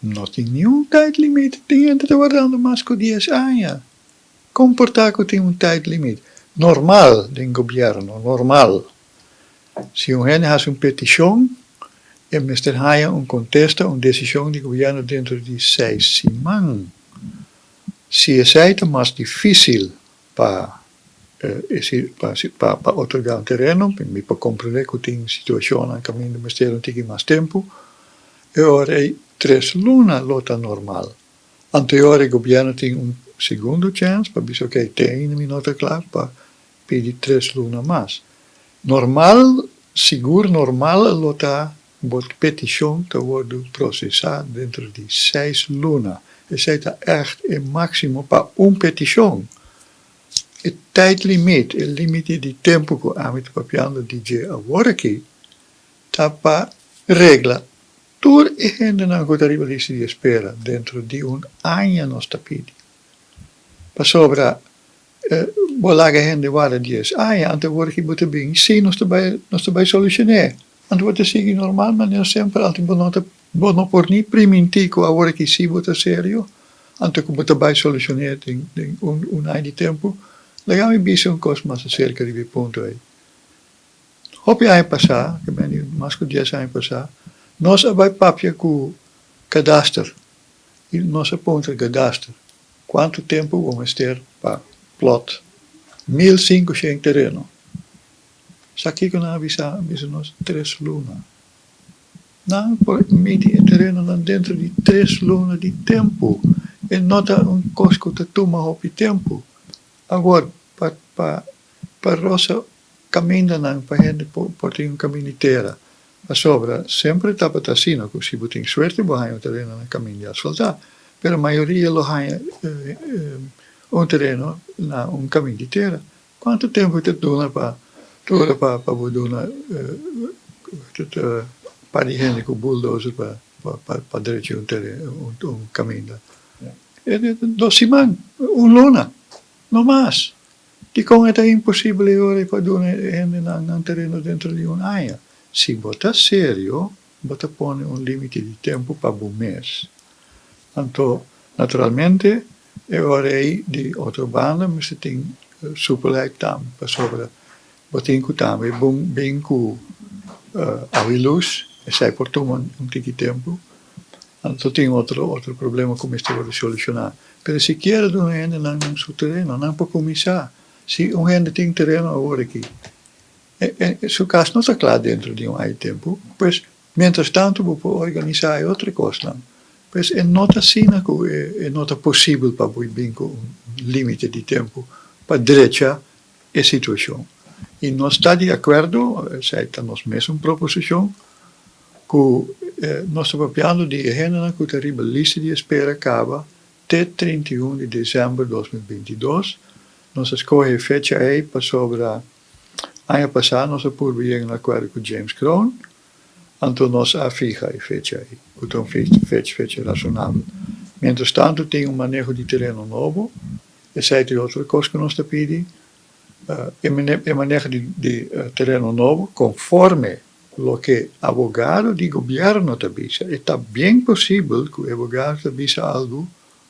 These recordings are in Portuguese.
não tem nenhum tijd limite, tem que guardando mais que 10 anos. Comportar que tem tijd limite. Normal, do governo, normal. Se gente has petição, e Mr. Haya contesta decisão do governo dentro de 6 semanas. Se é mais difícil para otorgar terreno, para compreender que tem situação no caminho do ministério tem mais tempo, e ora é 3 lunas lota normal. Anterior o governo tem segundo chance, para dizer que tem minuto claro, para pedir 3 lunas mais. Normal, seguro normal, lota petição te worden processada dentro de 6 lunas. Esse é echt o máximo para petição. O tijdlimiet, o limite de tempo que a gente papiando de agora aqui, está para regla. Toda a gente não gostaria de espera dentro de ano nós está pedindo. Para sobra, bolar a gente guarda 10 anos, antes agora que você bem, sim, nós vai solucionar. Antes você segue normal, mas sempre, antes não por nem primitivo agora que sim, você sério, antes que você vai solucionar em ano de tempo, legami bisa coisa mais acerca de ponto aí. Hope ano passar, que bem, mais que 10 anos passar, nós vai papia com cadastro, e nós aponta cadastro. Quanto tempo vamos ter para plot? 1500 terreno. Saki que não avisa nós 3 lunas. Não, por medir terreno dentro de 3 lunas de tempo. E nota custo que toma o tempo. Agora, para roça caminho para gente por ter caminho inteiro. A sobra sempre está para assim, que se você tem sorte, você tem terreno no caminho de asfaltar. Mas a maioria lo terreno na caminho de terra. Quanto tempo você dona para gente com bulldozer para direito caminho? 2 semanas, luna. No mais. Di com é impossível ora para donar gente terreno dentro de ano. Se você sério, você põe limite de tempo para um mês. Então, naturalmente, ora aí de outra banda, mas você tem superleid também, para sobre, você tem que também bem com a luz, e sai por tomar tique tempo. Então tem outro problema que você pode solucionar. Mas se quer donar gente no seu terreno, não pode começar. Se gente tem terreno agora aqui, seu caso não está claro dentro de tempo, pois, mientras tanto, você pode organizar outra coisa. Pois, não está assim, não está possível para você bem com limite de tempo para direita a situação. E nós está de acordo, sai da nossa mesma proposição, que nós estamos falando de gente que tem a lista de espera acaba até 31 de dezembro de 2022. Nós escolhemos a fecha aí para sobre ano passado, nós aprovamos um acordo com James Crown, então nós fijamos a fecha aí, então fecha razonável. Mientras tanto, tem manejo de terreno novo, essa é outra coisa que nós pedimos, o manejo de terreno novo, conforme o que o abogado do governo te avisa. Está bem possível que o abogado te avisa algo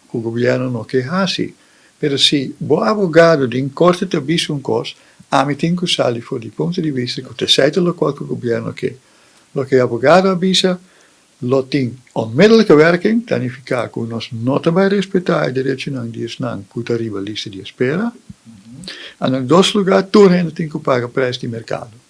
que o governo não quer fazer. Mas se o abogado de corte te avisa coisa, a mim tem que usar do ponto de vista que você sabe o qual que o governo quer. O que o abogado avisa, lo tem onmiddellijke werking, significa que nós não vai respeitar o direito de não que arriba a lista de espera. E em 2 lugares, todo mundo tem que pagar o preço de mercado.